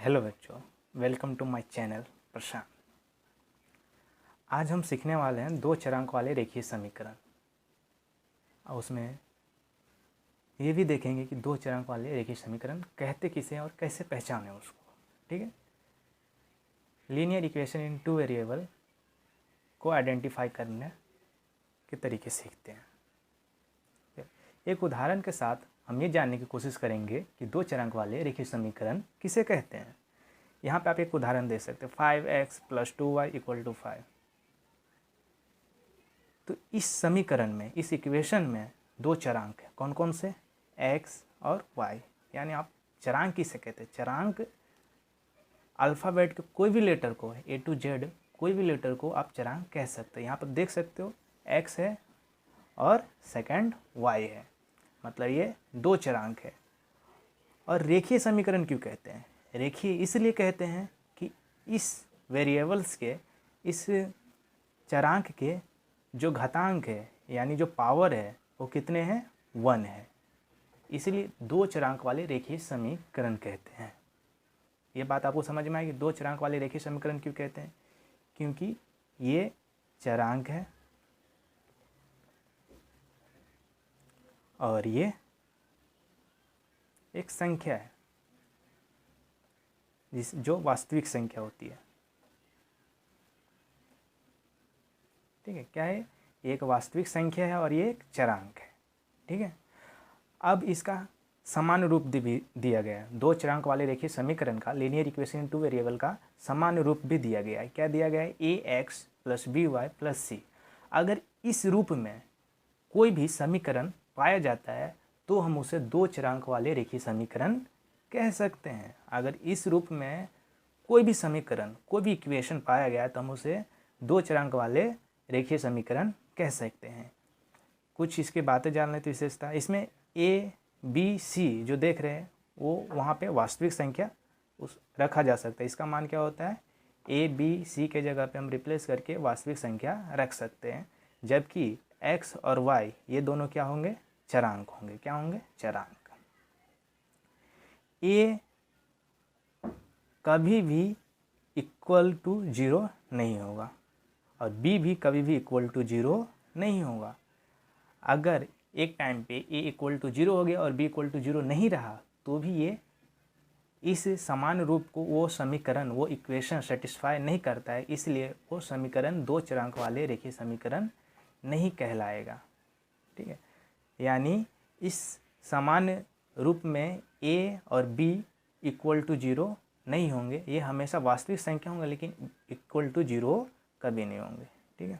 Hello बच्चों, welcome to my channel प्रशांत। आज हम सीखने वाले हैं दो चरांक वाले रेखीय समीकरण और उसमें ये भी देखेंगे कि दो चरांक वाले रेखीय समीकरण कहते किसे हैं और कैसे पहचानें उसको। ठीक है, linear equation in two variable को आइडेंटिफाई करने के तरीके सीखते हैं। एक उदाहरण के साथ हम ये जानने की कोशिश करेंगे कि दो चरांक वाले रेखीय समीकरण किसे कहते हैं। यहाँ पे आप एक उदाहरण दे सकते हैं 5x + 2y = 5। तो इस समीकरण में, इस इक्वेशन में दो चरांक हैं। कौन कौन से? x और y। यानी आप चरांक किसे कहते हैं? चरांक अल्फ़ाबेट के कोई भी लेटर को, A to Z कोई भी लेटर को आप चरांक कह सकते हैं। यहाँ पर देख सकते हो x है और सेकंड y है, मतलब ये दो चरांक है। और रेखीय समीकरण क्यों कहते हैं? रेखीय इसलिए कहते हैं कि इस वेरिएबल्स के, इस चरांक के जो घातांक है यानी जो पावर है वो कितने हैं? 1 है। इसलिए दो चरांक वाले रेखीय समीकरण कहते हैं। ये बात आपको समझ में आएगी। दो चरांक वाले रेखीय समीकरण क्यों कहते हैं? क्योंकि ये चरांक है और ये एक संख्या है जो वास्तविक संख्या होती है। ठीक है, क्या है? ये एक वास्तविक संख्या है और ये एक चरांक है। ठीक है, अब इसका समान रूप भी दिया गया है। दो चरांक वाले रेखीय समीकरण का, linear equation in two variable का समान रूप भी दिया गया है। क्या दिया गया है? ax + by + c। अगर इस रूप में कोई भी समीकरण पाया जाता है तो हम उसे दो चरांक वाले रेखीय समीकरण कह सकते हैं। अगर इस रूप में कोई भी समीकरण, कोई भी इक्वेशन पाया गया तो हम उसे दो चरांक वाले रेखीय समीकरण कह सकते हैं। कुछ इसके बातें जान लेते विशेषता। इसमें a, b, c जो देख रहे हैं वो वहाँ पे वास्तविक संख्या रखा जा सकता है। इसका मान क्या होता है? a, b, c के जगह पे हम रिप्लेस करके वास्तविक संख्या रख सकते हैं। जबकि x और y ये दोनों क्या होंगे? चरांक होंगे। क्या होंगे? चरांक। a कभी भी = 0 नहीं होगा और b भी कभी भी = 0 नहीं होगा। अगर एक टाइम पे a = 0 हो गया और b = 0 नहीं रहा तो भी ये इस समान रूप को, वो समीकरण, वो इक्वेशन सेटिस्फाई नहीं करता है। इसलिए वो समीकरण दो चरांक वाले रेखीय समीकरण नहीं कहलाएगा। ठीक है, यानी इस समान रूप में a और b = 0 नहीं होंगे। ये हमेशा वास्तविक संख्या होंगे लेकिन = 0 कभी नहीं होंगे। ठीक है,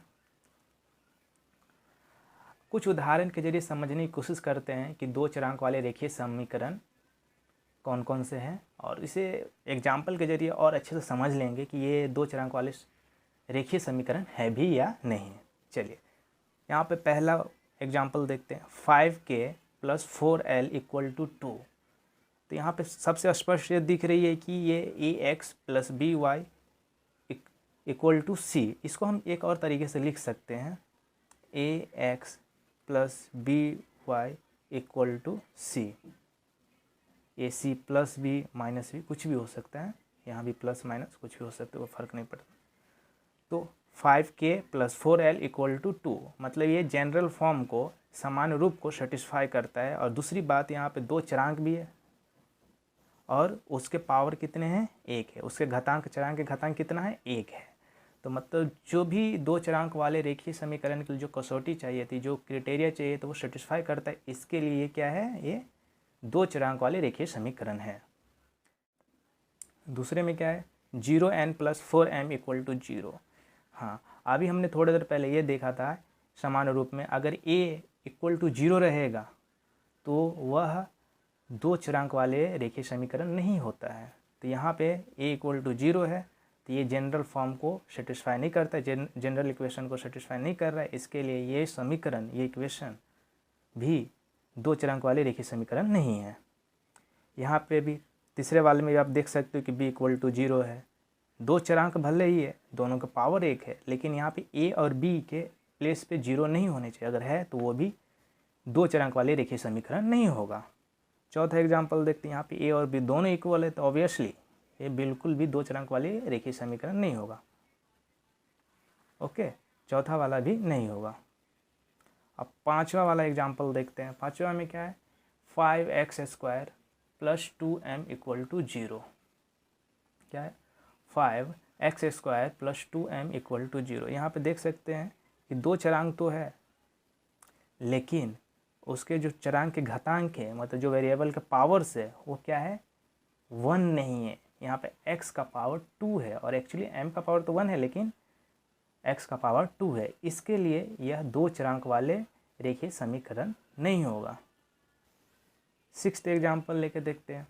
कुछ उदाहरण के जरिए समझने की कोशिश करते हैं कि दो चरांक वाले रेखीय समीकरण कौन कौन से हैं और इसे एग्जाम्पल के जरिए और अच्छे से समझ लेंगे कि ये दो चरांक वाले रेखीय समीकरण है भी या नहीं। चलिए यहाँ पे पहला एग्जाम्पल देखते हैं। 5k + 4l = 2। तो यहाँ पे सबसे स्पष्ट ये दिख रही है कि ये ax + by = c। इसको हम एक और तरीके से लिख सकते हैं, ax + by = c। ac + b - b कुछ भी हो सकता है, यहाँ भी प्लस माइनस कुछ भी हो सकता है, वो फ़र्क नहीं पड़ता। तो 5k + 4l = 2, मतलब ये जनरल फॉर्म को, समान रूप को सेटिस्फाई करता है। और दूसरी बात, यहाँ पे दो चरांक भी है और उसके पावर कितने हैं? 1 है। उसके घातांक, चरांक के घातांक कितना है? 1 है। तो मतलब जो भी दो चरांक वाले रेखीय समीकरण के लिए जो कसौटी चाहिए थी, जो क्राइटेरिया चाहिए तो वो सेटिस्फाई करता है। इसके लिए ये क्या है? ये दो चरांक वाले रेखीय समीकरण है। दूसरे में क्या है? 0n + 4m = 0। हाँ, अभी हमने थोड़ी देर पहले ये देखा था, समान रूप में अगर a = 0 रहेगा तो वह दो चरांक वाले रेखीय समीकरण नहीं होता है। तो यहाँ पे a = 0 है तो ये जनरल फॉर्म को सेटिस्फाई नहीं करता है, जनरल इक्वेशन को सेटिस्फाई नहीं कर रहा है। इसके लिए ये समीकरण, ये इक्वेशन भी दो चरांक वाले रेखीय समीकरण नहीं है। यहाँ पे भी तीसरे वाले में आप देख सकते हो कि b = 0 है। दो चरांक भले ही है, दोनों का पावर 1 है, लेकिन यहाँ पे a और b के प्लेस पे 0 नहीं होने चाहिए। अगर है तो वो भी दो चरांक वाले रेखीय समीकरण नहीं होगा। चौथा एग्जाम्पल देखते हैं। यहाँ पे a और b दोनों इक्वल है तो ऑब्वियसली ये बिल्कुल भी 2 चरांक वाली रेखीय समीकरण नहीं होगा। ओके, चौथा वाला भी नहीं होगा। अब पांचवा वाला एग्जाम्पल देखते हैं। पांचवा में क्या है, 5x² + 2m = 0। क्या है, 5x² + 2m = 0। यहाँ पे देख सकते हैं कि 2 चरांक तो है, लेकिन उसके जो चरांक के घातांक है, मतलब जो वेरिएबल के पावर्स है, वो क्या है, 1 नहीं है। यहाँ पे x का पावर 2 है और एक्चुअली m का पावर तो 1 है, लेकिन x का पावर 2 है। इसके लिए यह 2 चरांक वाले रेखीय समीकरण नहीं होगा। 6th एग्जाम्पल लेके देखते हैं।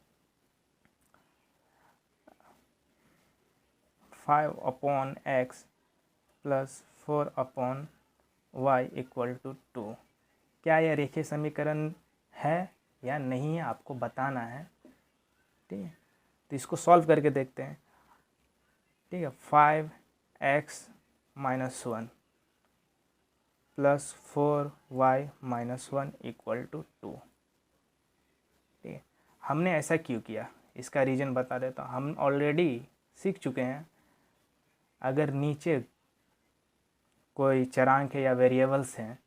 5/x + 4/y = 2। क्या यह रेखीय समीकरण है या नहीं है, आपको बताना है। ठीक है, तो इसको सॉल्व करके देखते हैं। ठीक है, 5x - 1 + 4y - 1 = 2। ठीक है, हमने ऐसा क्यों किया, इसका रीज़न बता देता हूँ। हम ऑलरेडी सीख चुके हैं, अगर नीचे कोई चरांक है या वेरिएबल्स हैं,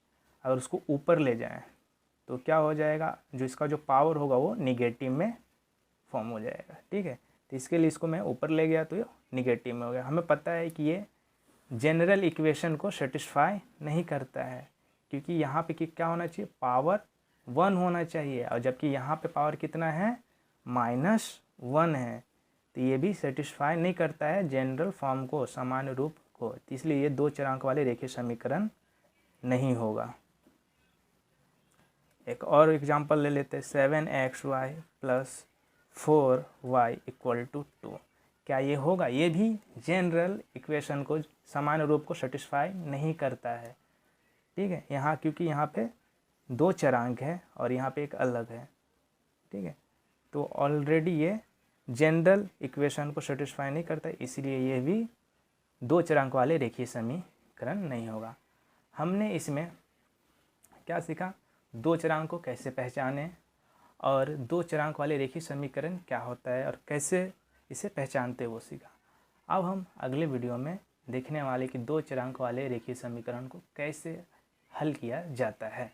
अगर उसको ऊपर ले जाएं तो क्या हो जाएगा, जो इसका जो पावर होगा वो निगेटिव में फॉर्म हो जाएगा। ठीक है, तो इसके लिए इसको मैं ऊपर ले गया तो ये निगेटिव में हो गया। हमें पता है कि ये जनरल इक्वेशन को सेटिस्फाई नहीं करता है, क्योंकि यहाँ पे क्या होना चाहिए, पावर 1 होना चाहिए, और जबकि यहाँ पे पावर कितना है, -1 है। तो ये भी सेटिस्फाई नहीं करता है जनरल फॉर्म को, सामान्य रूप को, तो इसलिए ये 2 चरांक वाले रेखीय समीकरण नहीं होगा। एक और एग्जांपल ले लेते हैं। 7xy + 4y = 2। क्या ये होगा, ये भी जनरल इक्वेशन को, सामान्य रूप को सेटिस्फाई नहीं करता है। ठीक है, यहाँ क्योंकि यहाँ पे 2 चरांक है और यहाँ पे एक अलग है। ठीक है, तो ऑलरेडी ये जनरल इक्वेशन को सेटिस्फाई नहीं करता, इसलिए ये भी 2 चरांक वाले रेखीय समीकरण नहीं होगा। हमने इसमें क्या सीखा, 2 चरांक को कैसे पहचानें और 2 चरांक वाले रेखीय समीकरण क्या होता है और कैसे इसे पहचानते वो सीखा। अब हम अगले वीडियो में देखने वाले कि 2 चरांक वाले रेखीय समीकरण को कैसे हल किया जाता है।